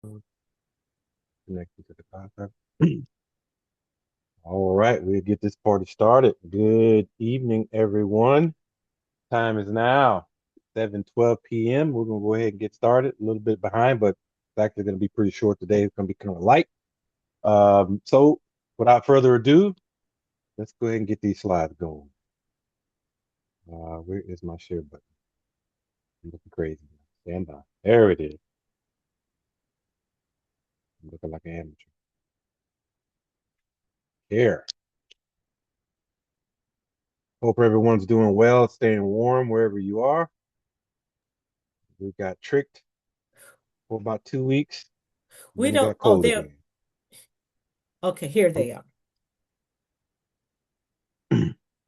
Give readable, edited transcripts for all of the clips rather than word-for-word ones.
Connected to the contact. All right, we'll get this party started. Good evening, everyone. Time is now 7:12 p.m. We're gonna go ahead and get started. A little bit behind, but it's actually gonna be pretty short today. It's gonna be kind of light. So without further ado, let's go ahead and get these slides going. Where is my share button? I'm looking crazy. Stand by. There it is. I'm looking like an amateur. Here. Hope everyone's doing well, staying warm wherever you are. We got tricked for about 2 weeks, and We then it don't, got oh, cold again. okay, here they are.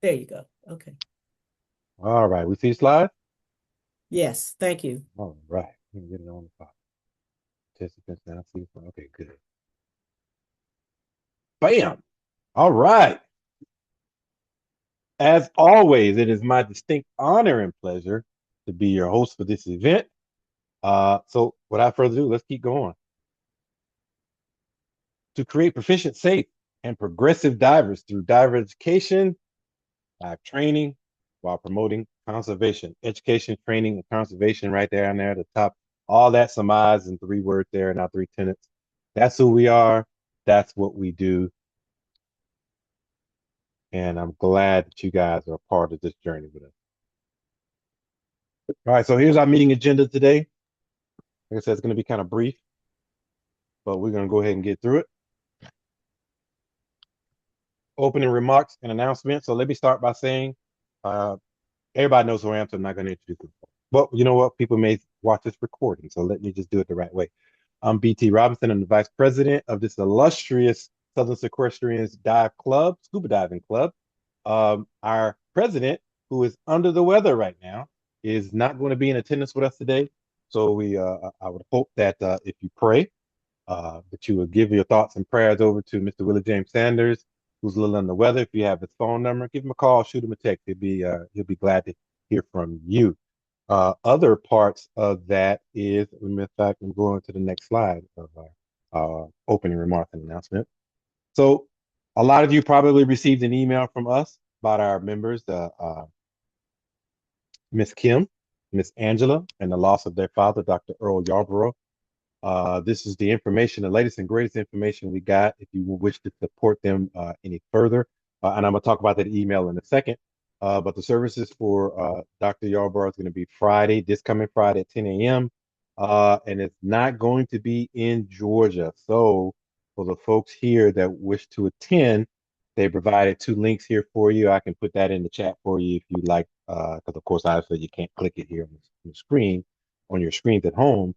There you go. Okay. All right, we see slides? Yes, thank you. All right, let me get it on the top. Participants now see. Okay, good. Bam! All right. As always, it is my distinct honor and pleasure to be your host for this event. So without further ado, let's keep going. To create proficient, safe, and progressive divers through diver education, dive training, while promoting conservation. Education, training, and conservation right there and there at the top. All that surmised in 3 words there in our 3 tenets. That's who we are. That's what we do. And I'm glad that you guys are a part of this journey with us. All right, so here's our meeting agenda today. Like I said, it's going to be kind of brief, but we're going to go ahead and get through it. Opening remarks and announcements. So let me start by saying uh, everybody knows who I am, so I'm not going to introduce them. But you know what? People may watch this recording, so let me just do it the right way. I'm BT Robinson. I'm the vice president of this illustrious Southern Sequestrians Dive Club, Scuba Diving Club. Our president, who is under the weather right now, is not going to be in attendance with us today. So I would hope that if you pray, that you would give your thoughts and prayers over to Mr. Willie James Sanders, who's a little under the weather. If you have his phone number, give him a call, shoot him a text. He'll be glad to hear from you. Other parts of that is, in fact, I'm going to the next slide of our opening remarks and announcement. So, a lot of you probably received an email from us about our members, Miss Kim, Miss Angela, and the loss of their father, Dr. Earl Yarborough. This is the information, the latest and greatest information we got. If you wish to support them any further, and I'm going to talk about that email in a second. But the services for Dr. Yarborough is going to be Friday, this coming Friday at 10 a.m. And it's not going to be in Georgia. So for the folks here that wish to attend, they provided 2 links here for you. I can put that in the chat for you if you like, because of course, obviously you can't click it here on the screen, on your screens at home.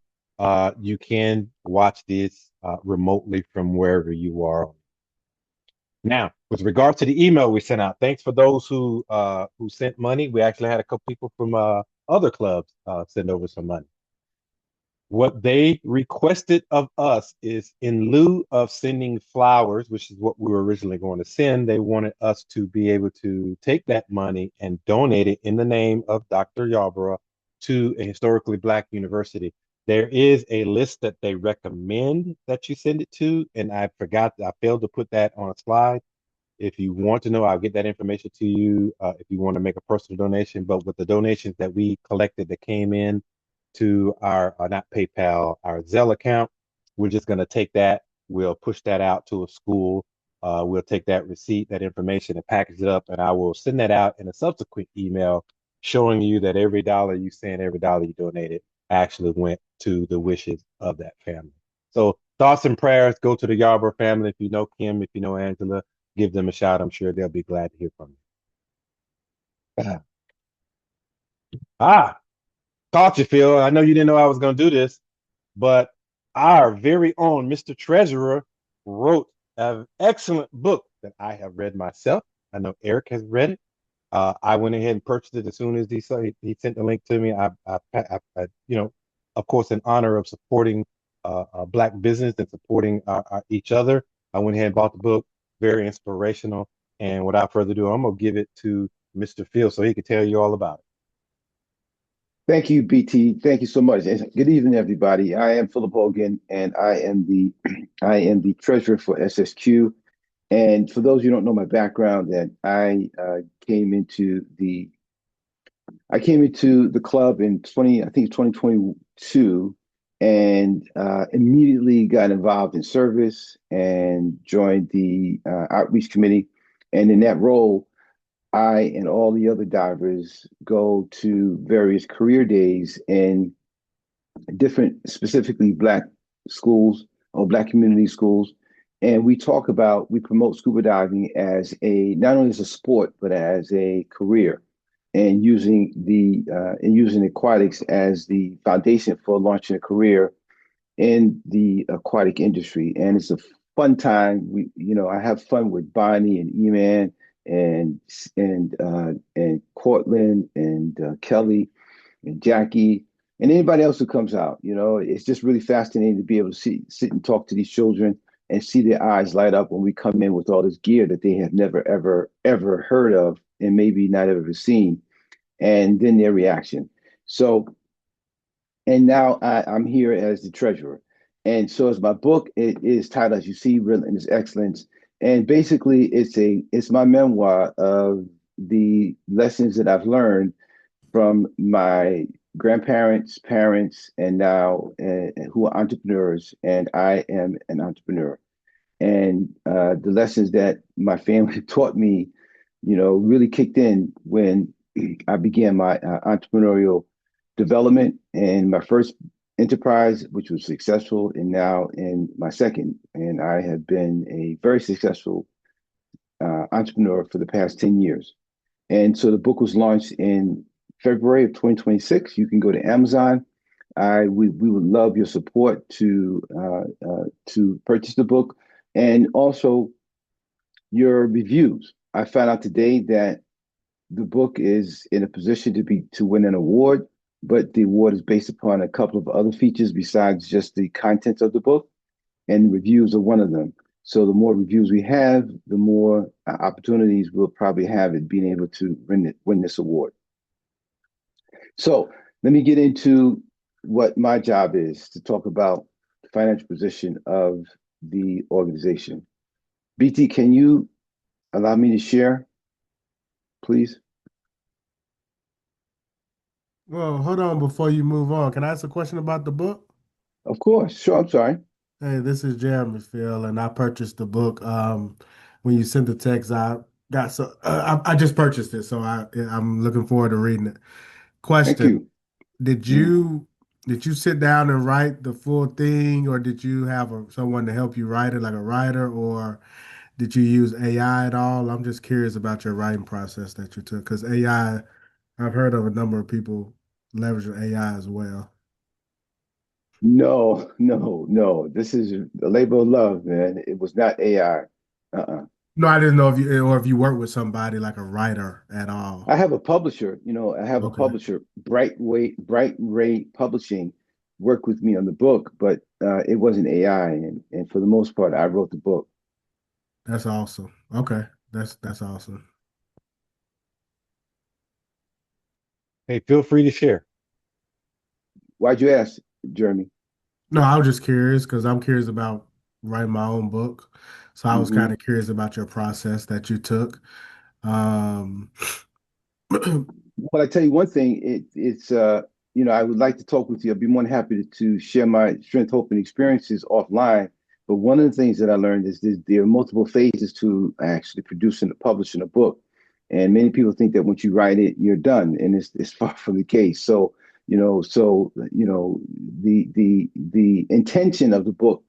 You can watch this remotely from wherever you are. Now, with regard to the email we sent out, thanks for those who sent money. We actually had a couple people from other clubs send over some money. What they requested of us is, in lieu of sending flowers, which is what we were originally going to send, they wanted us to be able to take that money and donate it in the name of Dr. Yarborough to a historically Black university. There is a list that they recommend that you send it to, and I failed to put that on a slide. If you want to know, I'll get that information to you if you want to make a personal donation. But with the donations that we collected that came in to our, not PayPal, our Zelle account, we're just going to take that. We'll push that out to a school. We'll take that receipt, that information, and package it up, and I will send that out in a subsequent email showing you that every dollar you sent, every dollar you donated actually went to the wishes of that family. So thoughts and prayers go to the Yarborough family. If you know Kim, if you know Angela, give them a shout. I'm sure they'll be glad to hear from you. Ah, caught you, Phil. I know you didn't know I was going to do this, but our very own Mr. Treasurer wrote an excellent book that I have read myself. I know Eric has read it. I went ahead and purchased it as soon as he sent the link to me. Of course, in honor of supporting Black business and supporting each other, I went ahead and bought the book. Very inspirational. And without further ado, I'm gonna give it to Mr. Phil so he can tell you all about it. Thank you, BT. Thank you so much. And good evening, everybody. I am Philip Hogan, and I am the I am the treasurer for SSQ. And for those who don't know my background, that came into the I came into the club in 2022, and immediately got involved in service and joined the outreach committee. And in that role, I and all the other divers go to various career days in different, specifically Black schools or Black community schools. And we promote scuba diving as a, not only as a sport, but as a career, and using aquatics as the foundation for launching a career in the aquatic industry. And it's a fun time. I have fun with Bonnie and Eman and and Cortland and Kelly and Jackie and anybody else who comes out. It's just really fascinating to be able to sit and talk to these children and see their eyes light up when we come in with all this gear that they have never, ever, ever heard of and maybe not ever seen, and then their reaction. So, and now I'm here as the treasurer. And so, as my book, it is titled, as you see, Relentless Excellence. And basically, it's my memoir of the lessons that I've learned from my grandparents, parents, and now who are entrepreneurs, and I am an entrepreneur. And the lessons that my family taught me, really kicked in when I began my entrepreneurial development and my first enterprise, which was successful, and now in my second. And I have been a very successful entrepreneur for the past 10 years. And so the book was launched in February of 2026. You can go to Amazon. We would love your support to purchase the book, and also your reviews. I found out today that the book is in a position to win an award, but the award is based upon a couple of other features besides just the contents of the book, and reviews are one of them. So the more reviews we have, the more opportunities we'll probably have at being able to win this award. So let me get into what my job is to talk about the financial position of the organization. BT, can you allow me to share, please? Well, hold on before you move on. Can I ask a question about the book? Of course. Sure. I'm sorry. Hey, this is Jeremy Phil, and I purchased the book. When you sent the text, I just purchased it, so I'm looking forward to reading it. Thank Question: you. Did Mhm. you did you sit down and write the full thing, or did you have someone to help you write it, like a writer, or did you use AI at all? I'm just curious about your writing process that you took, because AI, I've heard of a number of people leveraging AI as well. No, no, no. This is a labor of love, man. It was not AI. Uh-uh. No, I didn't know if you work with somebody like a writer at I all. have a publisher, I have a Okay, publisher, Bright Ray Publishing, worked with me on the book, but it wasn't AI, and for the most part, I wrote the book. that's awesome. Okay, that's awesome. Hey, feel free to share. Why'd you ask, Jeremy? No, I was just curious because I'm curious about writing my own book. So I was kind Hmm. of curious about your process that you took. Um, Well, I tell you one thing, I would like to talk with you. I'd be more than happy to share my strength, hope, and experiences offline. But one of the things that I learned is there are multiple phases to actually producing and publishing a book. And many people think that once you write it, you're done, and it's far from the case. The intention of the book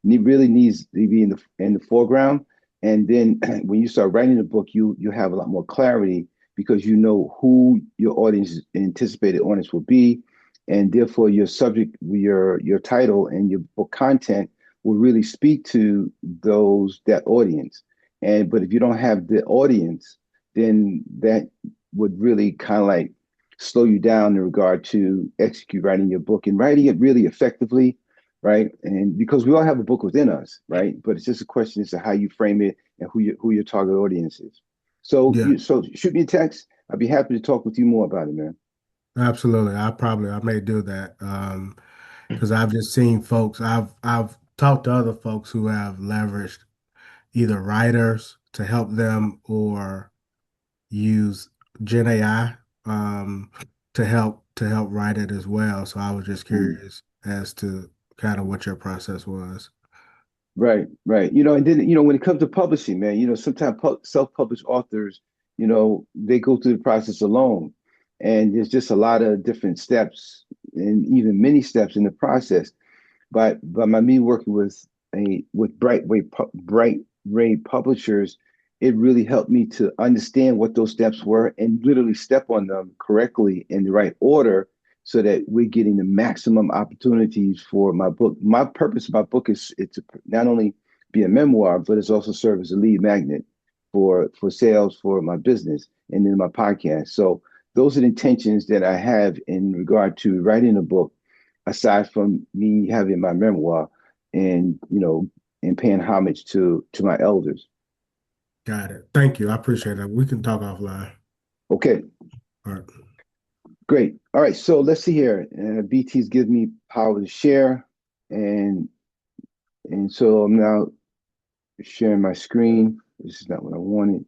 really needs to be in the foreground. And then when you start writing the book, you have a lot more clarity because you know who your audience, anticipated audience, will be, and therefore your subject, your title, and your book content will really speak to that audience. And but if you don't have the audience, then that would really kind of like slow you down in regard to execute writing your book and writing it really effectively, right? And because we all have a book within us, right? But it's just a question as to how you frame it and who your target audience is. So yeah. shoot me a text. I'd be happy to talk with you more about it, man. Absolutely. I may do that. Because I've just seen folks, I've talked to other folks who have leveraged either writers to help them or use Gen AI to help write it as well. So I was just Mhm. curious as to kind of what your process was. Right, right. And then, when it comes to publishing, man, sometimes self-published authors, they go through the process alone. And there's just a lot of different steps and even many steps in the process. But by me working with Bright Ray Publishers, it really helped me to understand what those steps were and literally step on them correctly in the right order so that we're getting the maximum opportunities for my book. My purpose of my book is to not only be a memoir, but it's also serve as a lead magnet for sales for my business and then my podcast. So those are the intentions that I have in regard to writing a book aside from me having my memoir and and paying homage to my elders. Got it. Thank you. I appreciate it. We can talk offline. Okay, All right. great. All right, so let's see here. BT's given me power to share, and so I'm now sharing my screen. This is not what I wanted.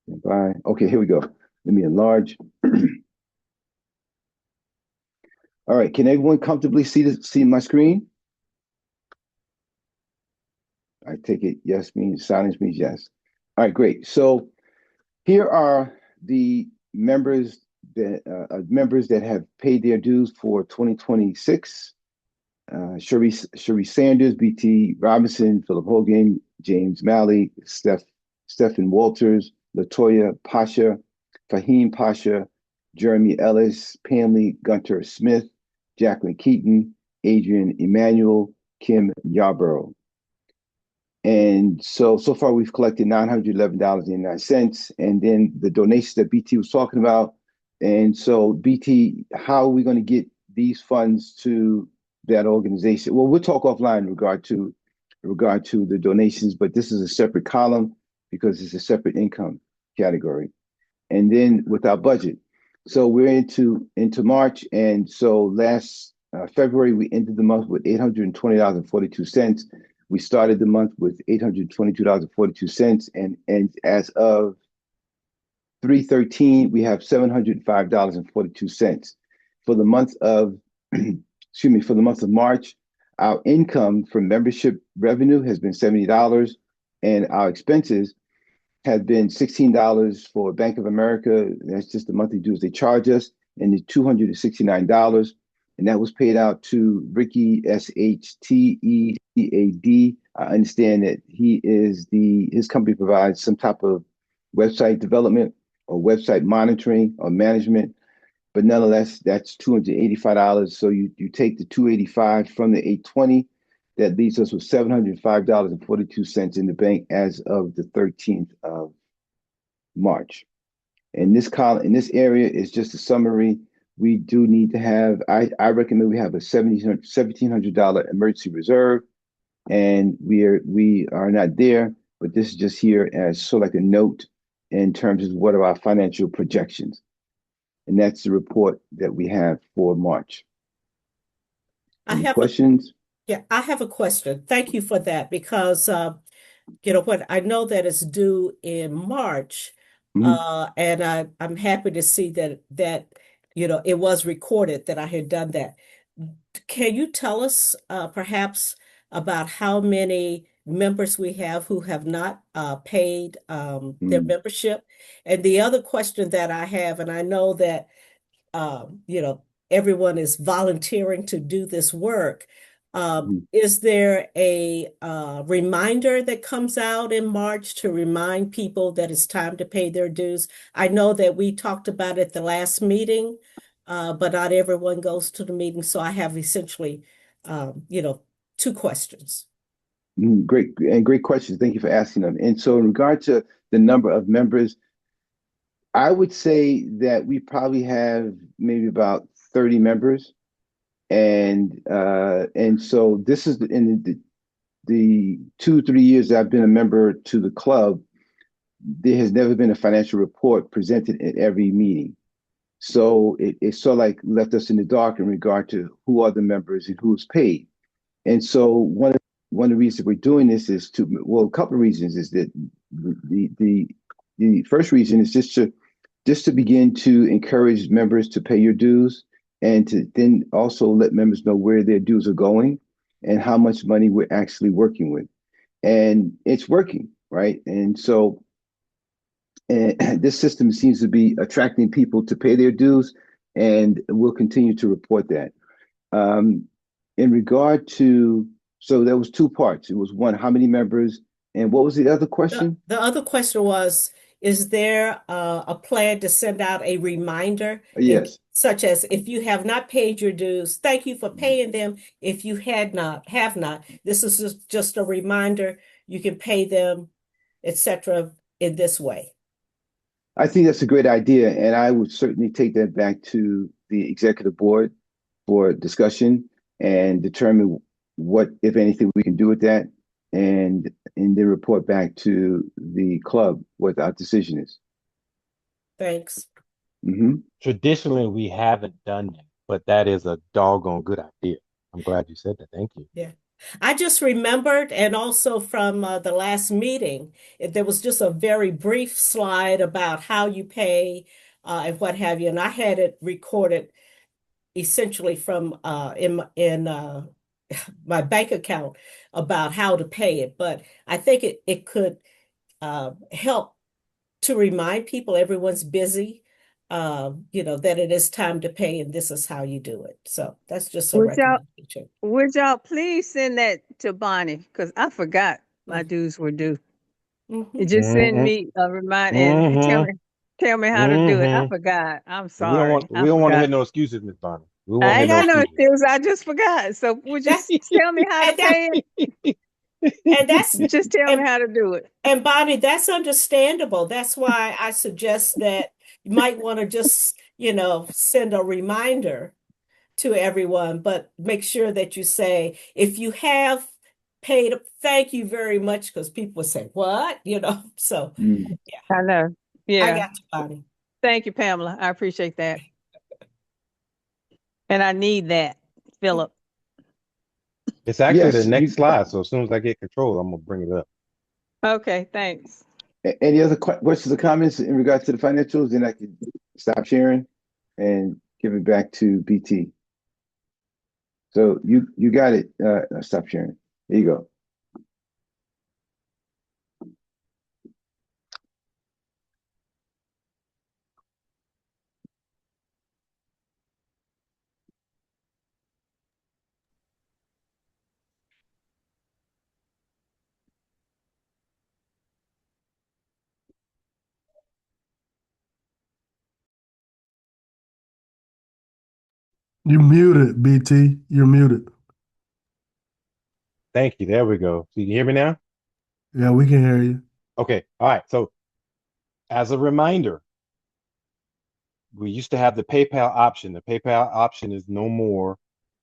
Bye. Okay, here we go. Let me enlarge. All right, can everyone comfortably see my screen? I take it yes means silence means yes. All right, great. So here are the members that have paid their dues for 2026. Cherie Sanders, BT Robinson, Philip Hogan, James Malley, Stephen Walters, Latoya Pasha, Fahim Pasha, Jeremy Ellis, Pamela Gunter Smith, Jacqueline Keaton, Adrian Emmanuel, Kim Yarborough. And so far we've collected $911.89. And then the donations that BT was talking about. And so BT, how are we going to get these funds to that organization? Well, we'll talk offline in regard to the donations, but this is a separate column because it's a separate income category. And then with our budget. So we're into March. And so last February, we ended the month with $820.42. We started the month with $822.42, and as of 3/13, we have $705.42. For the month of for the month of March, our income from membership revenue has been $70, and our expenses have been $16 for Bank of America. That's just the monthly dues they charge us, and the $269. And that was paid out to Ricky SHTECAD. I understand that his company provides some type of website development or website monitoring or management. But nonetheless, that's $285. So you take the 285 from the 820, that leaves us with $705.42 in the bank as of the 13th of March. And in this area is just a summary. We do need to have, I recommend we have a $1,700 emergency reserve, and we are not there, but this is just here as sort of like a note in terms of what are our financial projections. And that's the report that we have for March. I Any have a questions? Yeah, I have a question. Thank you for that because what I know that it's due in March, Mhm. and I'm happy to see that it was recorded that I had done that. Can you tell us perhaps about how many members we have who have not paid their Mhm. membership? And the other question that I have, and I know that everyone is volunteering to do this work. Mhm. Is there a reminder that comes out in March to remind people that it's time to pay their dues? I know that we talked about it the last meeting, but not everyone goes to the meeting. So I have essentially, two questions. Great questions. Thank you for asking them. And so, in regard to the number of members, I would say that we probably have maybe about 30 members, and so this is in the 2-3 years that I've been a member to the club. there has never been a financial report presented at every meeting. So it sort of like left us in the dark in regard to who are the members and who's paid. And so one of the reasons we're doing this is a couple of reasons is that the first reason is just to begin to encourage members to pay your dues and to then also let members know where their dues are going and how much money we're actually working with. And it's working, right? And so this system seems to be attracting people to pay their dues, and we'll continue to report that. In regard to, so there was two parts. It was one, how many members, and what was the other question? The other question was, is there a plan to send out a reminder, Yes. such as if you have not paid your dues, thank you for paying them. If you have not, this is just a reminder, you can pay them, etc., in this way. I think that's a great idea, and I would certainly take that back to the executive board for discussion and determine what, if anything, we can do with that, and then report back to the club what our decision is. Thanks. Mm-hmm. Traditionally, we haven't done that, but that is a doggone good idea. I'm glad you said that. Thank you. Yeah. I just remembered, and also from the last meeting, there was just a very brief slide about how you pay and what have you. And I had it recorded essentially from in my bank account about how to pay it. But I think it could help to remind people everyone's busy, that it is time to pay and this is how you do it. So that's just a recommendation. Would y'all please send that to Bonnie? Because I forgot my dues were due. Mhm. Just send me a reminder and tell me how to do it. I forgot. I'm sorry. We don't want to hear no excuses, Miss Bonnie. We I want to ain't hear got no no excuses. excuse. I just forgot. So would you tell me how to pay it? And that's Just tell me how to do it. And Bonnie, that's understandable. That's why I suggest that you might want to just, send a reminder to everyone, but make sure that you say, if you have paid, thank you very much, because people will say, what? So yeah. I know. Yeah. I got you, Bonnie. Thank you, Pamela. I appreciate that. And I need that, Philip. It's actually Yes, the next slide. So as soon as I get control, I'm gonna bring it up. Okay, thanks. Any other questions or comments in regards to the financials? Then I can stop sharing and give it back to BT. So you got it. Stop sharing. There you go. You muted, BT. You're muted. Thank you. There we go. So you can hear me now? Yeah, we can hear you. Okay. All right. So as a reminder, we used to have the PayPal option. The PayPal option is no more,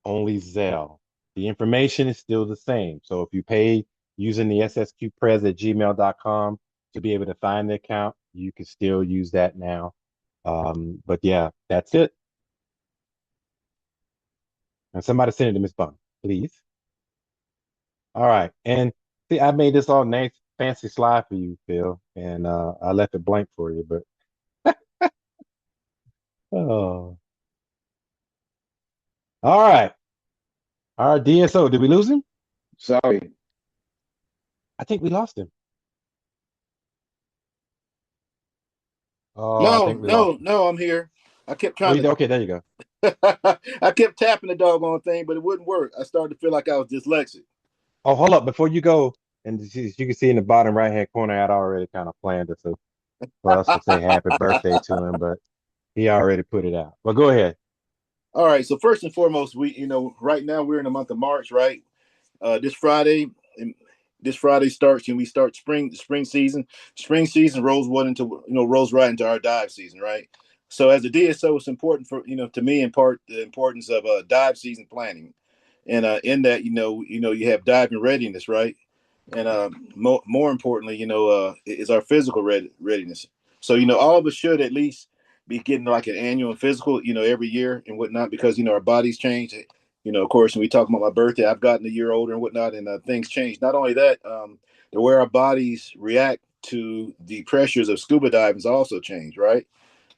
only Zelle. The information is still the same. So if you pay using the ssqpres@gmail.com to be able to find the account, you can still use that now. But yeah, that's it. And somebody send it to Miss Bun, please. All right. And see, I made this all nice, fancy slide for you, Phil, and I left it blank for you, but oh. All right. Our DSO, did we lose him? Sorry. I think we lost him. Oh, I think we lost him. No, I'm here. I kept trying Okay, there you go. I kept tapping the doggone thing, but it wouldn't work. I started to feel like I was dyslexic. Oh, hold up. Before you go, and as you can see in the bottom right-hand corner, I'd already kind of planned it for us to say happy birthday to him, but he already put it out. But go ahead. All right. So first and foremost, right now we're in the month of March, right? This Friday starts and we start spring season. Spring season rolls right into our dive season, right? So as a DSO, it's important for to me impart the importance of dive season planning, and in that you have diving readiness, right? and more importantly, is our physical readiness. So all of us should at least be getting like an annual physical, every year and whatnot, because our bodies change. Of course, when we talk about my birthday, I've gotten a year older and whatnot, and things change. Not only that, the way our bodies react to the pressures of scuba diving has also changed, right?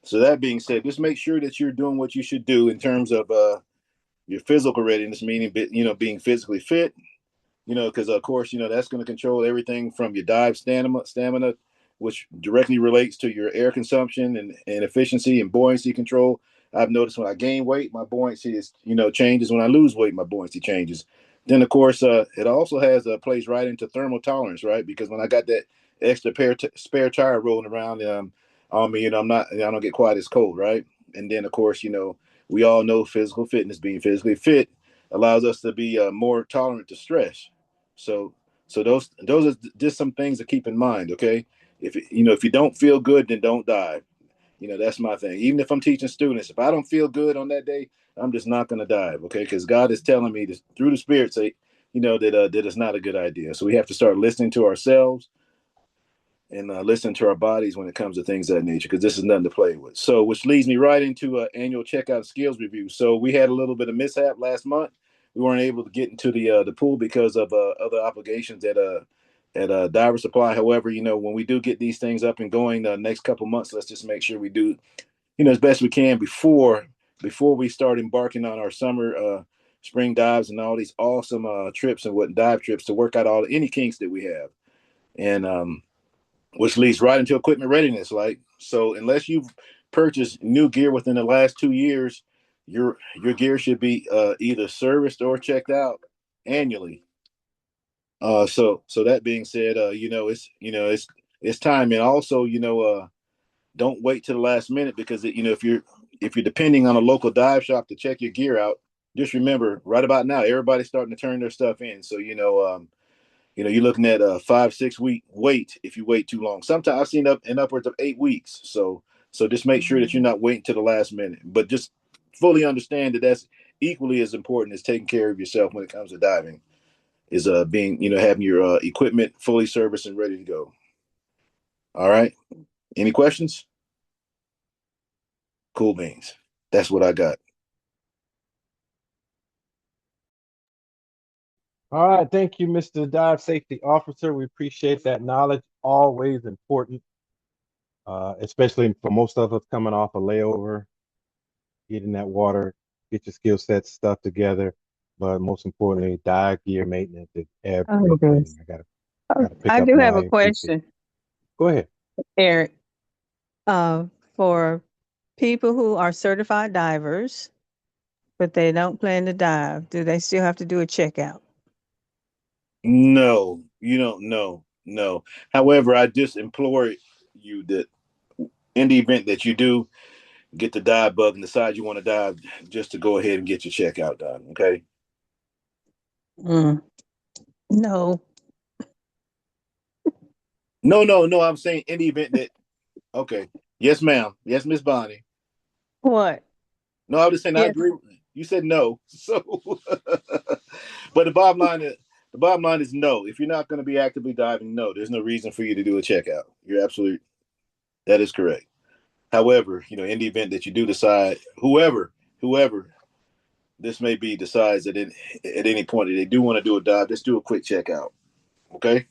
So that being said, just make sure that you're doing what you should do in terms of your physical readiness, meaning being physically fit, because of course, that's going to control everything from your dive stamina, which directly relates to your air consumption and efficiency and buoyancy control. I've noticed when I gain weight, my buoyancy is, changes. When I lose weight, my buoyancy changes. Then, of course, it also has a place right into thermal tolerance, right? Because when I got that extra spare tire rolling around on me, I don't get quite as cold, right? And then, of course, we all know physical fitness, being physically fit, allows us to be more tolerant to stress. So those are just some things to keep in mind. Okay, if you don't feel good, then don't dive. That's my thing. Even if I'm teaching students, if I don't feel good on that day, I'm just not going to dive. Okay, because God is telling me to, through the Spirit, say, that it's not a good idea. So we have to start listening to ourselves and listen to our bodies when it comes to things of that nature, because this is nothing to play with. So, which leads me right into an annual checkout skills review. So, we had a little bit of mishap last month. We weren't able to get into the pool because of other obligations at Diver Supply. However, when we do get these things up and going the next couple months, let's just make sure we do as best we can before we start embarking on our summer spring dives and all these awesome trips and dive trips to work out any kinks that we have. And which leads right into equipment readiness. Like, so unless you've purchased new gear within the last 2 years, your gear should be either serviced or checked out annually. So that being said, it's time. And also, don't wait till the last minute, because if you're depending on a local dive shop to check your gear out, just remember, right about now everybody's starting to turn their stuff in. So you're looking at a 5-6 week wait if you wait too long. Sometimes I've seen upwards of 8 weeks. So just make sure that you're not waiting to the last minute, but just fully understand that that's equally as important as taking care of yourself when it comes to diving, is being, having your equipment fully serviced and ready to go. All right. Any questions? Cool beans. That's what I got. All right, thank you, Mr. Dive Safety Officer. We appreciate that knowledge. Always important, especially for most of us coming off a layover, get in that water, get your skill set stuff together. But most importantly, dive gear maintenance is Oh, everything. yes. I gotta pick I up do have a my PT. question, Go ahead. Eric. For people who are certified divers, but they don't plan to dive, do they still have to do a checkout? No, you don't know. No. However, I just implore you that in the event that you do get the dive bug and decide you want to dive, just to go ahead and get your checkout done. Okay. Mm, no. No. I'm saying in the event that, okay. Yes, ma'am. Yes, Miss Bonnie. What? No, I was just saying I Yes. agree. You said no. So but the bottom line is no. If you're not going to be actively diving, no, there's no reason for you to do a checkout. You're absolutely, that is correct. However, in the event that you do decide, whoever this may be decides that at any point that they do want to do a dive, just do a quick checkout. Okay?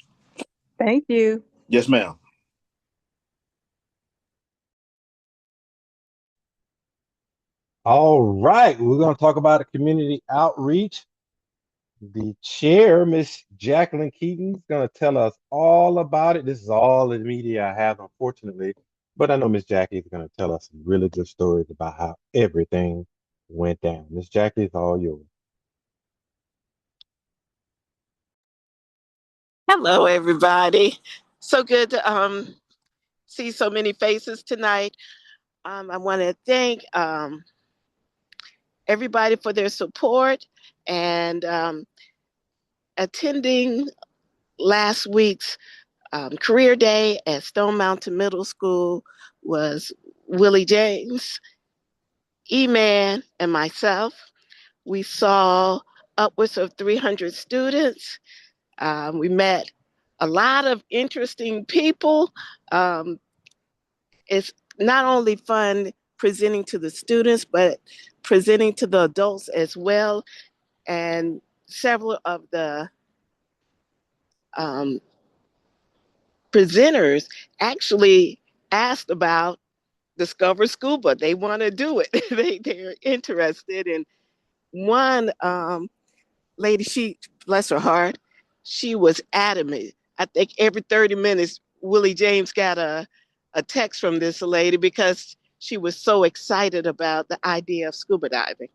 Thank you. Yes, ma'am. All right, we're going to talk about a community outreach. The chair, Miss Jacqueline Keaton, is going to tell us all about it. This is all the media I have, unfortunately, but I know Miss Jackie is going to tell us some really good stories about how everything went down. Miss Jackie, it's all yours. Hello, everybody. So good to see so many faces tonight. I want to thank everybody for their support and attending last week's career day at Stone Mountain Middle School was Willie James, E-Man, and myself. We saw upwards of 300 students. We met a lot of interesting people. It's not only fun presenting to the students, but presenting to the adults as well. And several of the um, presenters actually asked about Discover Scuba. They want to do it. They're interested. And one lady, she, bless her heart, she was adamant. I think every 30 minutes, Willie James got a text from this lady because she was so excited about the idea of scuba diving.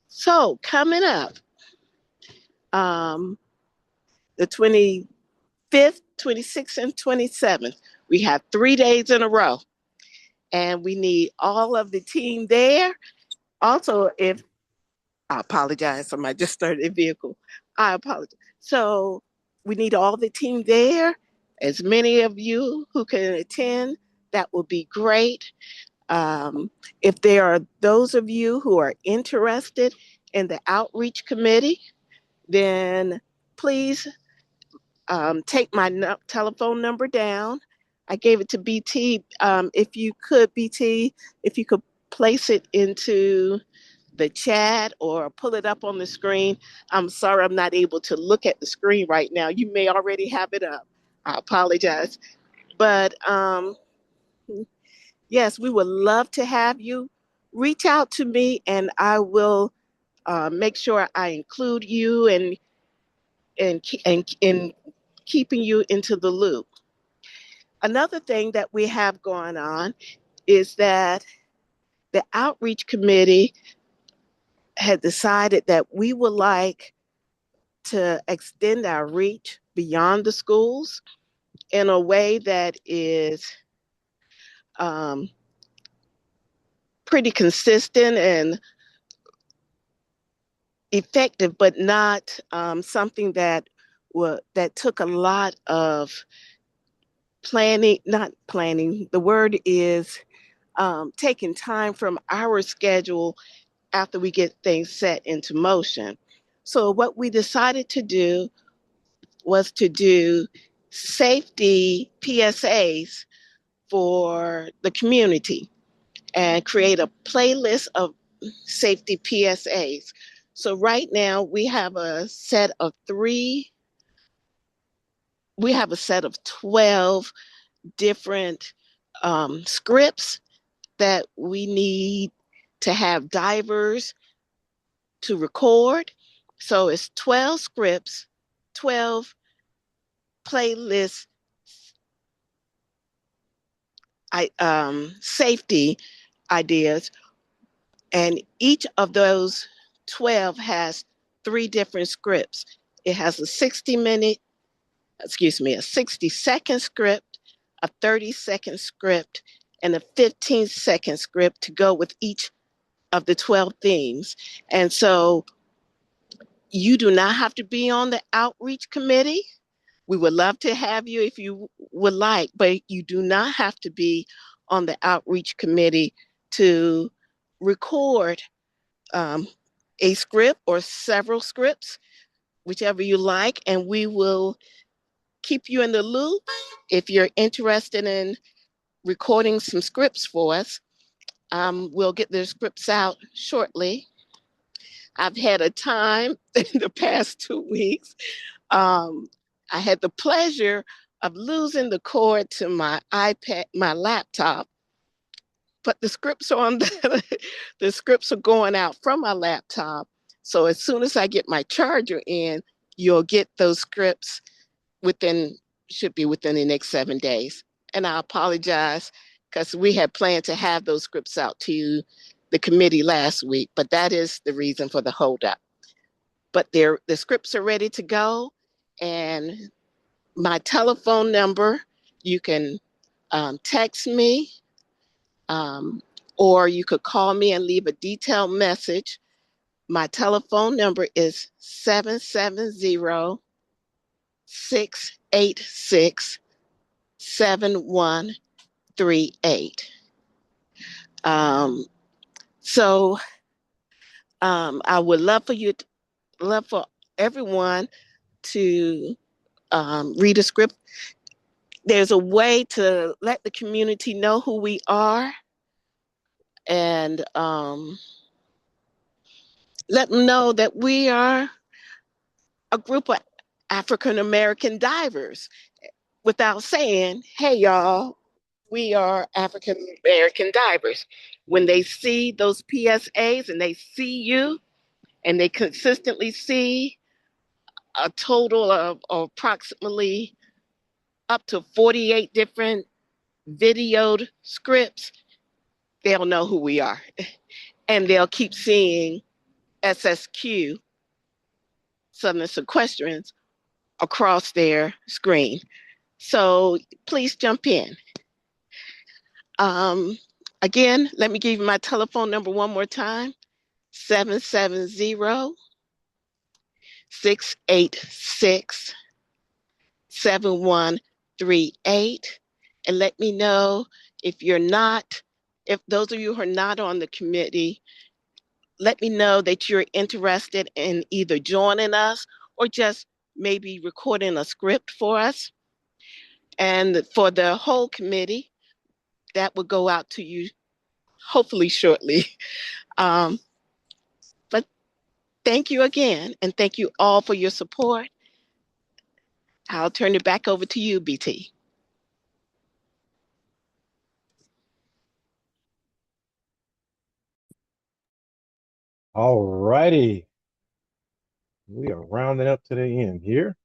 So coming up, um, the 25th, 26th, and 27th, we have 3 days in a row, and we need all of the team there. Also, if I apologize, somebody just started a vehicle. I apologize. So we need all the team there. As many of you who can attend, that will be great. If there are those of you who are interested in the outreach committee, then please take my telephone number down. I gave it to BT. If you could, BT, if you could place it into the chat or pull it up on the screen. I'm sorry I'm not able to look at the screen right now. You may already have it up. I apologize. But yes, we would love to have you. Reach out to me and I will make sure I include you and keeping you into the loop. Another thing that we have going on is that the outreach committee had decided that we would like to extend our reach beyond the schools in a way that is um, pretty consistent and effective, but not something that that took a lot of planning. Not planning. The word is taking time from our schedule after we get things set into motion. So what we decided to do was to do safety PSAs for the community and create a playlist of safety PSAs. So right now we have a set of 12 different scripts that we need to have divers to record. So it's 12 scripts, 12 playlist safety ideas, and each of those 12 has 3 different scripts. It has a 60-second script, a 30-second script, and a 15-second script to go with each of the 12 themes. And so you do not have to be on the outreach committee. We would love to have you if you would like, but you do not have to be on the outreach committee to record a script or several scripts, whichever you like, and we will keep you in the loop. If you're interested in recording some scripts for us, we'll get the scripts out shortly. I've had a time in the past 2 weeks. I had the pleasure of losing the cord to my iPad, my laptop, but the scripts are on the scripts are going out from my laptop. So as soon as I get my charger in, you'll get those scripts should be within the next 7 days. And I apologize because we had planned to have those scripts out to the committee last week, but that is the reason for the holdup. But the scripts are ready to go, and my telephone number, you can text me, or you could call me and leave a detailed message. My telephone number is 770-686-7138. So I would love for everyone to read a script. There's a way to let the community know who we are and let them know that we are a group of African American divers without saying, hey, y'all, we are African American divers. When they see those PSAs and they see you and they consistently see a total of approximately up to 48 different videoed scripts, they'll know who we are. And they'll keep seeing SSQ, Southern Sequestrians, across their screen. So please jump in. Again, let me give you my telephone number one more time, 770-686-7138. And let me know if those of you who are not on the committee, let me know that you're interested in either joining us or just maybe recording a script for us. And for the whole committee, that will go out to you hopefully shortly. But thank you again, and thank you all for your support. I'll turn it back over to you, BT. All righty. We are rounding up to the end here.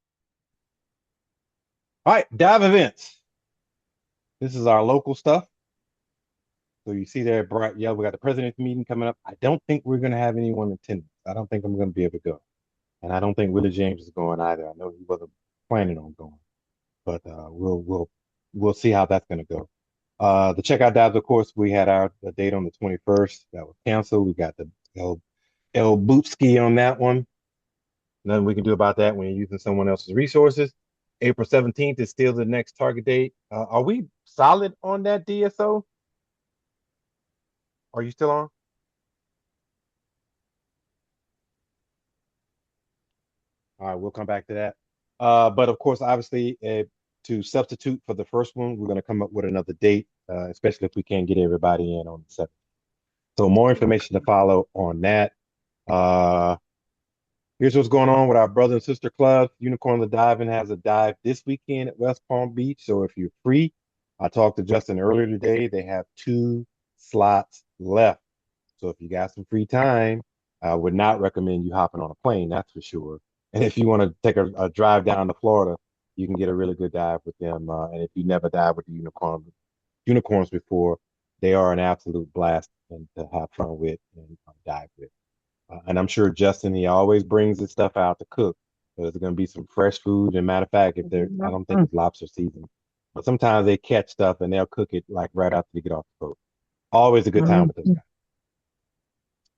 All right, dive events. This is our local stuff. So you see there, bright yellow, we got the president's meeting coming up. I don't think we're going to have anyone attending. I don't think I'm going to be able to go. And I don't think Willie James is going either. I know he wasn't planning on going. But we'll see how that's going to go. The checkout dives, of course, we had our date on the 21st. That was canceled. We got the El Bootski on that one. Nothing we can do about that when you're using someone else's resources. April 17th is still the next target date. Are we solid on that DSO? Are you still on? All right, we'll come back to that. But of course, obviously, to substitute for the first one, we're going to come up with another date, especially if we can't get everybody in on the 7th. So more information to follow on that. Here's what's going on with our brother and sister club. Unicorn the Diving has a dive this weekend at West Palm Beach. So if you're free, I talked to Justin earlier today. They have 2 slots left. So if you got some free time, I would not recommend you hopping on a plane, that's for sure. And if you want to take a drive down to Florida, you can get a really good dive with them. And if you never dived with the unicorns before, they are an absolute blast and to have fun with and dive with. And I'm sure Justin, he always brings his stuff out to cook. So there's going to be some fresh food. And matter of fact, I don't think it's lobster season, but sometimes they catch stuff and they'll cook it like right after they get off the boat. Always a good time with those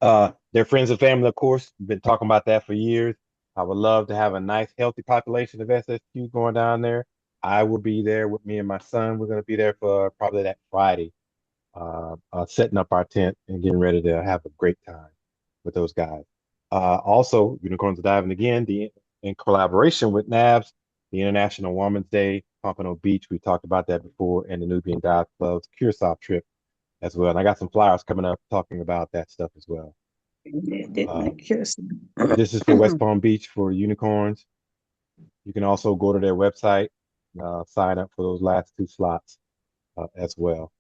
guys. Their friends and family, of course, been talking about that for years. I would love to have a nice, healthy population of SSQ going down there. I will be there with me and my son. We're going to be there for probably that Friday, setting up our tent and getting ready to have a great time with those guys. Also, Unicorns are Diving again, in collaboration with NABS, the International Women's Day, Pompano Beach. We talked about that before, and the Nubian Dive Club's Curacao trip as well. And I got some flyers coming up talking about that stuff as well. This is for West Palm Beach for Unicorns. You can also go to their website, sign up for those last 2 slots as well.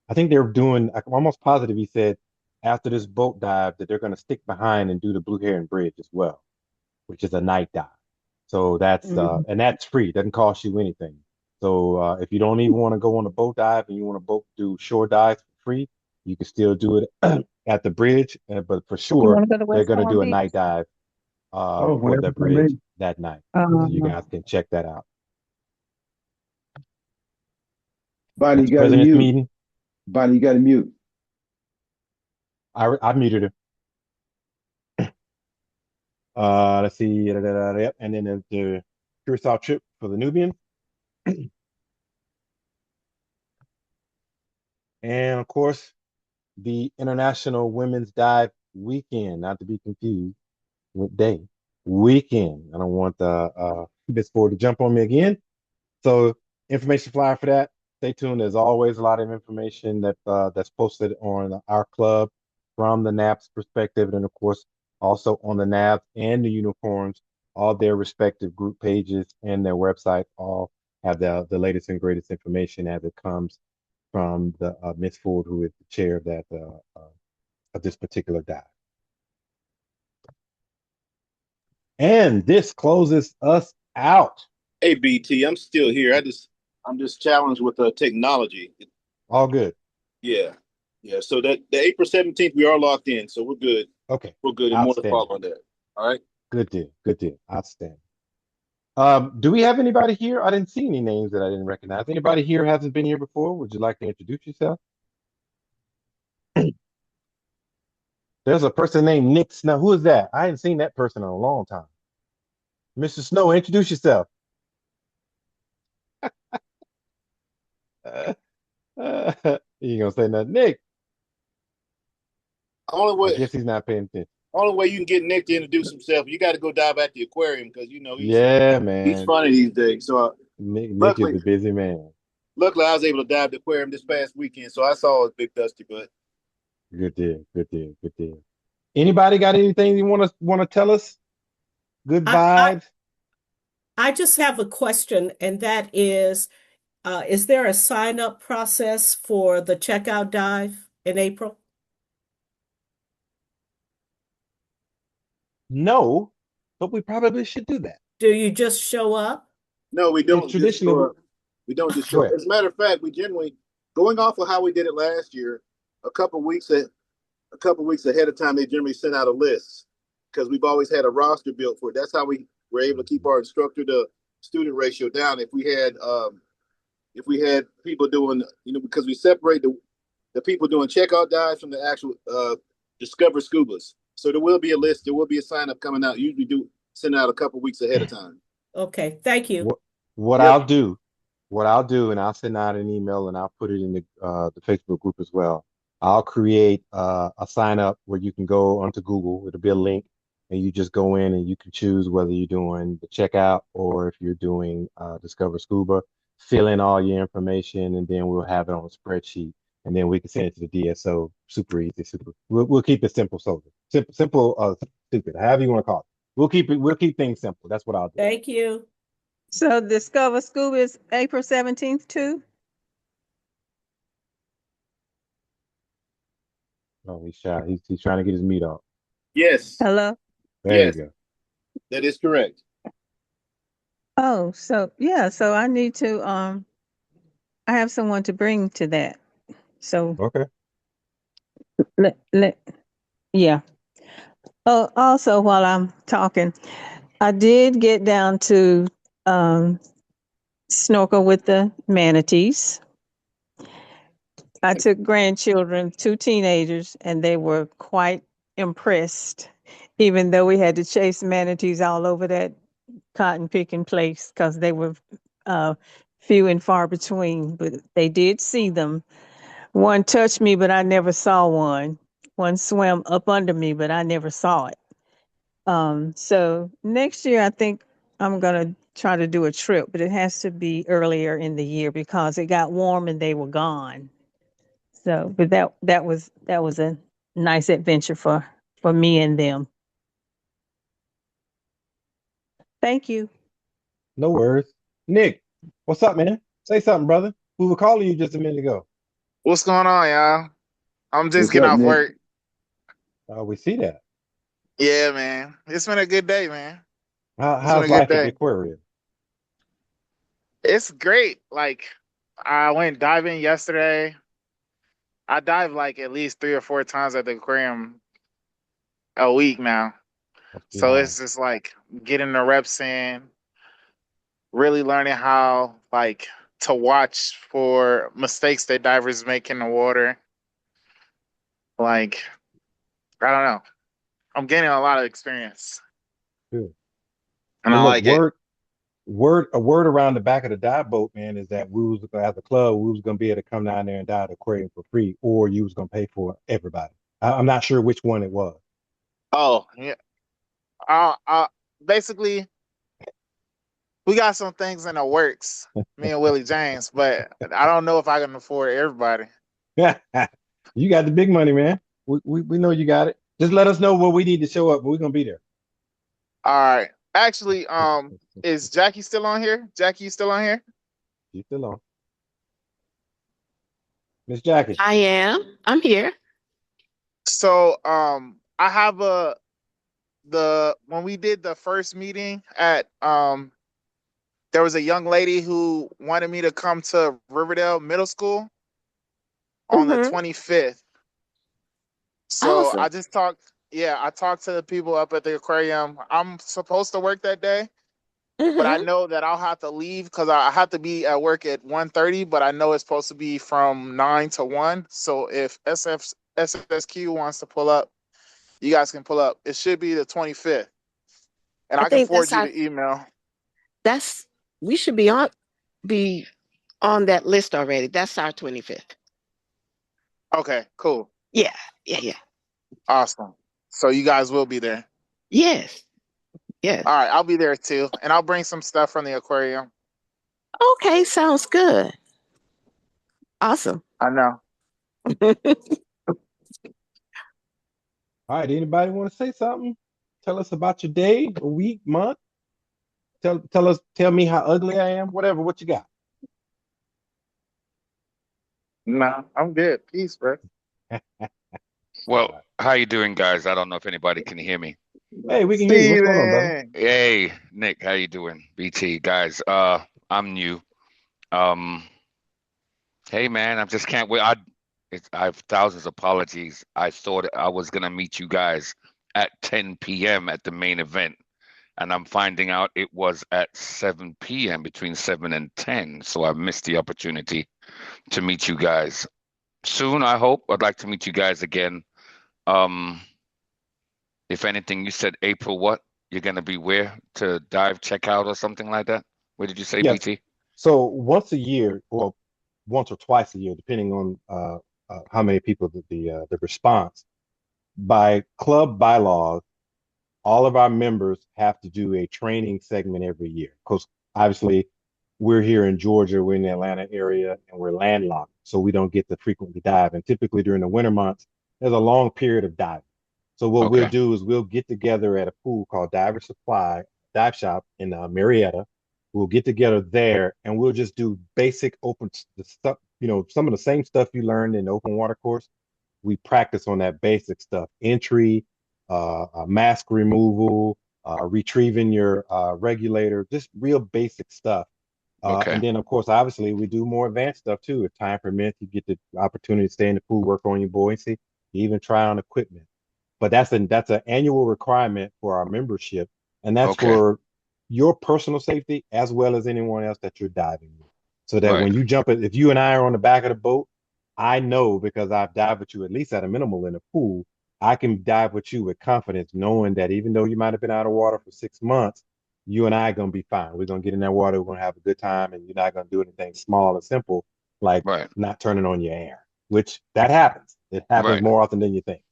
I think they're doing, I'm almost positive he said after this boat dive that they're going to stick behind and do the Blue Heron Bridge as well, which is a night dive. So that's, and that's free. It doesn't cost you anything. So if you don't even want to go on a boat dive and you want to do shore dives for free, you can still do it at the bridge. But for sure, they're going to do a night dive for the bridge that night. So you guys can check that out. Bonnie, you got to mute. Meeting. Bonnie, you got to mute. I muted her. Let's see. Yep. And then the Curacao trip for the Nubian. And of course, the International Women's Dive Weekend, not to be confused with day. Weekend. I don't want the Miss Ford to jump on me again. So information flyer for that. Stay tuned. There's always a lot of information that's posted on our club from the NAP's perspective, and of course also on the NAP and the uniforms, all their respective group pages and their website all have the latest and greatest information as it comes from the Miss Ford, who is the chair of that of this particular dive. And this closes us out. Hey, BT, I'm still here. I'm just challenged with the technology. All good. Yeah, yeah. So that the April 17th, we are locked in, so we're good. Okay. We're good, and more to Outstanding. follow on that. All right. Good deal. Good deal. Outstanding. Do we have anybody here? I didn't see any names that I didn't recognize. Anybody here hasn't been here before? Would you like to introduce yourself? There's a person named Nick Snow. Who is that? I hadn't seen that person in a long time. Mr. Snow, introduce yourself. You gonna say nothing, Nick? Only I way, guess he's not paying attention. only way you can get Nick to introduce himself, you got to go dive at the aquarium because Yeah, he's man. funny these days. So Nick is luckily, a busy man. luckily, I was able to dive the aquarium this past weekend, so I saw his big dusty butt. Good deal. Good deal. Good deal. Anybody got anything you want to tell us? Good I, I, vibes. I just have a question, and that is there a sign up process for the checkout dive in April? No, but we probably should do that. Do you just show up? No, we And don't just traditionally, show up. We don't just go show up. ahead. As a matter of fact, we generally going off of how we did it last year. A couple weeks a couple weeks ahead of time, they generally send out a list because we've always had a roster built for it. That's how we were able to keep our instructor to student ratio down. If we had people doing, because we separate the people doing checkout dives from the actual discover scubas. So there will be a list. There will be a sign up coming out. Usually do send out a couple weeks ahead of time. Okay, thank you. What Yep. what I'll do, and I'll send out an email and I'll put it in the Facebook group as well. I'll create a sign up where you can go onto Google. It'll be a link, and you just go in and you can choose whether you're doing the checkout or if you're doing Discover Scuba. Fill in all your information, and then we'll have it on a spreadsheet, and then we can send it to the DSO. Super easy, super. We'll keep it simple, stupid, however you want to call it. We'll keep things simple. That's what I'll do. Thank you. So Discover Scuba is April 17th too? Oh, he's shy. He's trying to get his meat off. Yes. Hello? There Yes. you go. That is correct. Oh, so yeah, so I need to I have someone to bring to that. So Okay. let yeah. Oh, also while I'm talking, I did get down to um snorkel with the manatees. I took grandchildren, two teenagers, and they were quite impressed, even though we had to chase manatees all over that cotton picking place because they were uh, few and far between. But they did see them. One touched me, but I never saw one. One swam up under me, but I never saw it. So next year, I think I'm gonna try to do a trip, but it has to be earlier in the year because it got warm and they were gone. So, but that was a nice adventure for me and them. Thank you. No worries. Nick, what's up, man? Say something, brother. We were calling you just a minute ago. What's going on, y'all? I'm just What's getting up, off Nick? work. We see that. Yeah, man. It's been a good day, man. It's been How's a good life at the day. aquarium? It's great. Like, I went diving yesterday. I dive like at least 3 or 4 times at the aquarium a week now. Must be So nice. it's just like getting the reps in, really learning how like to watch for mistakes that divers make in the water. Like, I don't know. I'm gaining a lot of experience Good. and Well, I look, like it. a word around the back of the dive boat, man, is that we was as a club, we was gonna be able to come down there and dive the aquarium for free, or you was gonna pay for everybody. I'm not sure which one it was. Oh, yeah. Basically, we got some things in the works, me and Willie James, but I don't know if I can afford everybody. You got the big money, man. We know you got it. Just let us know where we need to show up, but we're gonna be there. All right. Actually, is Jackie still on here? Jackie, you still on here? You still on. Miss Jackie. I am. I'm here. So I have when we did the first meeting at there was a young lady who wanted me to come to Riverdale Middle School on the 25th. So Awesome. I just talked, I talked to the people up at the aquarium. I'm supposed to work that day, but I know that I'll have to leave because I have to be at work at 1:30, but I know it's supposed to be from 9 to 1. So if SSQ wants to pull up, you guys can pull up. It should be the 25th. And I I can think forward you the email. We should be on that list already. That's our 25th. Okay, cool. Yeah. Awesome. So you guys will be there. Yes. All right, I'll be there too. And I'll bring some stuff from the aquarium. Okay, sounds good. Awesome. I know. All right. Anybody want to say something? Tell us about your day, a week, month. Tell me how ugly I am. Whatever. What you got? No, I'm good. Peace, bro. Well, how you doing, guys? I don't know if anybody can hear me. Hey, we can hear you. What's going on, brother? Hey, Nick, how you doing? BT, guys. I'm new. Hey, man, I just can't wait. I have thousands of apologies. I thought I was gonna meet you guys at 10 p.m. at the main event, and I'm finding out it was at 7 p.m. between 7 and 10. So I missed the opportunity to meet you guys. Soon, I hope. I'd like to meet you guys again. If anything, you said April what? You're gonna be where to dive, check out, or something like that? Where did you say, Yes. BT? So once a year, or once or twice a year, depending on how many people the response, by club bylaws, all of our members have to do a training segment every year. Because obviously, we're here in Georgia, we're in the Atlanta area, and we're landlocked, so we don't get to frequently dive. And typically during the winter months, there's a long period of diving. So what we'll Okay. do is we'll get together at a pool called Diver Supply Dive Shop in Marietta. We'll get together there, and we'll just do basic open stuff. Some of the same stuff you learned in the open water course. We practice on that basic stuff: entry, mask removal, retrieving your regulator, just real basic stuff. Okay. And then, of course, obviously, we do more advanced stuff too. If time permits, you get the opportunity to stay in the pool, work on your buoyancy, even try on equipment. But that's an annual requirement for our membership, and that's Okay. for your personal safety as well as anyone else that you're diving with. So that Right. when you jump in, if you and I are on the back of the boat, I know because I've dived with you at least at a minimal in the pool, I can dive with you with confidence, knowing that even though you might have been out of water for 6 months, you and I are gonna be fine. We're gonna get in that water, we're gonna have a good time, and you're not gonna do anything small and simple like Right. not turning on your air, which that happens. It happens Right. more often than you think.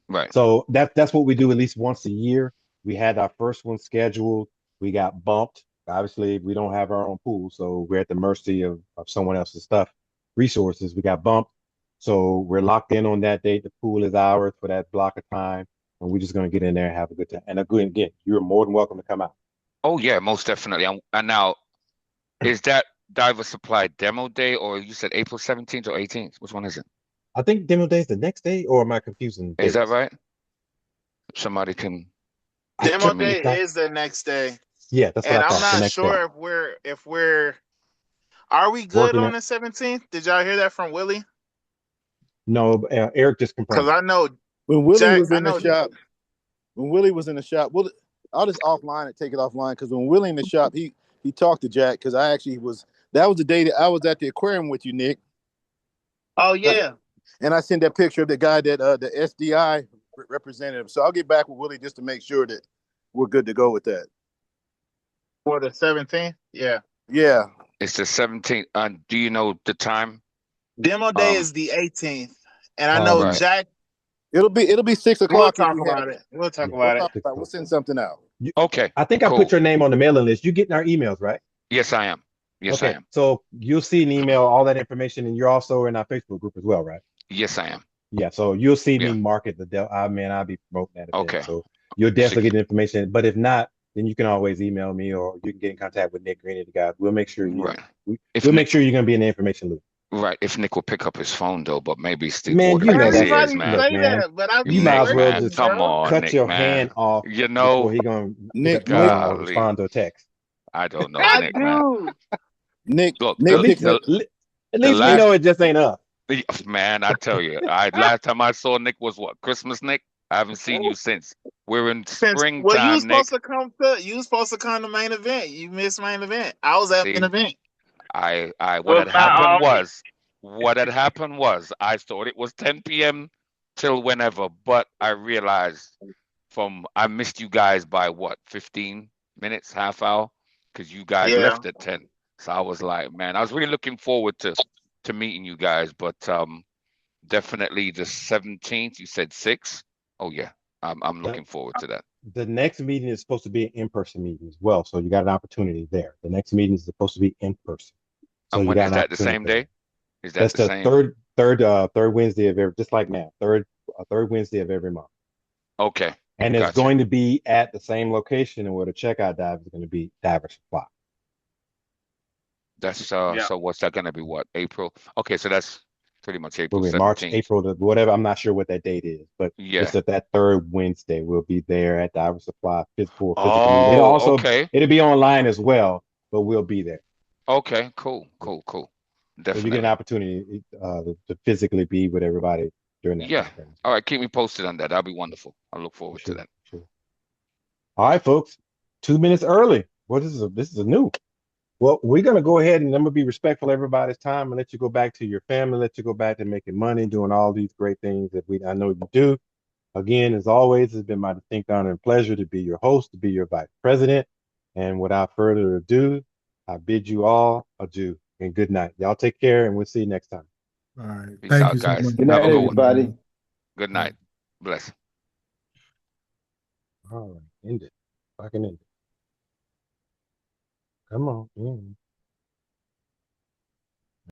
Right. So that's what we do at least once a year. We had our first one scheduled. We got bumped. Obviously, we don't have our own pool, so we're at the mercy of someone else's stuff, resources. We got bumped. So we're locked in on that date. The pool is ours for that block of time. And we're just going to get in there and have a good time. And again, you're more than welcome to come out. Oh yeah, most definitely. And now, is that Diver Supply demo day, or you said April 17th or 18th? Which one is it? I think demo day is the next day, or am I confusing Is that dates? right? Somebody can. Demo Tell me. day is the next day. Yeah, that's what And I I'm thought. The not next day. sure if we're are we good Working on it. the 17th? Did y'all hear that from Willie? No, Eric just Because confirmed. I know When Willie Jack, was I in the know shop, I'll just offline and take it offline because when Willie in the shop, he talked to Jack because that was the day that I was at the aquarium with you, Nick. Oh yeah. And I sent that picture of the guy that the SDI representative. So I'll get back with Willie just to make sure that we're good to go with that. For the 17th? Yeah. Yeah. It's the 17th. Do you know the time? Demo day is the 18th. And I know Um, Right. Jack, It'll be 6 we'll o'clock if talk we about have it. We'll talk yeah, about it. We'll send something out. Okay. I think I Cool. put your name on the mailing list. You getting our emails, right? Yes, I am. Yes, I Okay, am. so you'll see an email, all that information, and you're also in our Facebook group as well, right? Yes, I am. Yeah, so you'll see me Yeah. market the Del. I mean, I'll be promoting that event, Okay. so you'll definitely Sec- get the information. But if not, then you can always email me, or you can get in contact with Nick Green and the guys. We'll make sure right. If we'll make Nick, sure you're gonna be in the information loop. right. If Nick will pick up his phone though, but maybe it's the Man, water you in know his that. ears, Everybody man. Look, say man, that, but I you be might Nick, as well man, working, just come bro. on, cut Nick, your man. hand off You before know, he gonna Nick, Nick, golly, respond to a text. I don't know, I Nick, man. do. Nick, Look, At Nick least, picked up. at the least we last know it just ain't us. man, I tell you, last time I saw Nick was what, Christmas, Nick? I haven't seen you since. We're in Since well, springtime, Nick. you was supposed to come to main event. You missed main event. I was at main See, event. what Well, had happened now, was, I thought it was 10 p.m. till whenever, but I realized I missed you guys by what, 15 minutes, half hour, because you guys yeah. left at 10. So I was like, man, I was really looking forward to meeting you guys, but definitely the 17th. You said 6. Oh yeah, I'm The, looking forward to that. the next meeting is supposed to be an in-person meeting as well, so you got an opportunity there. The next meeting is supposed to be in person, so And you when got is an that the opportunity same for that. day? Is that That's the the same? third Wednesday of every, just like now, third Wednesday of every month. Okay, And it's gotcha. going to be at the same location and where the checkout dive is going to be Diver Supply. That's Yeah. so what's that gonna be? What, April? Okay, so that's pretty much Will April be March, 17th. April, whatever. I'm not sure what that date is, but it's Yeah. at that third Wednesday. We'll be there at Diver Supply physical meeting. Oh, okay. It'll be online as well, but we'll be there. Okay, cool, Yeah. cool, cool. So you get an Definitely. opportunity to physically be with everybody during that Yeah. time frame. All right, keep me posted on that. That'll be wonderful. I look For forward to sure, that. for sure. All right, folks. 2 minutes early. What is this is a new. Well, we're gonna go ahead and I'm gonna be respectful of everybody's time and let you go back to your family, let you go back to making money, doing all these great things that I know you do. Again, as always, it's been my distinct honor and pleasure to be your host, to be your vice president. And without further ado, I bid you all adieu and good night. Y'all take care, and we'll see you next time. All right. Peace Thank out, you so much. guys. Good Have night, a good one. everybody. Good night. Bless. All right, end it. I can end it. Come on.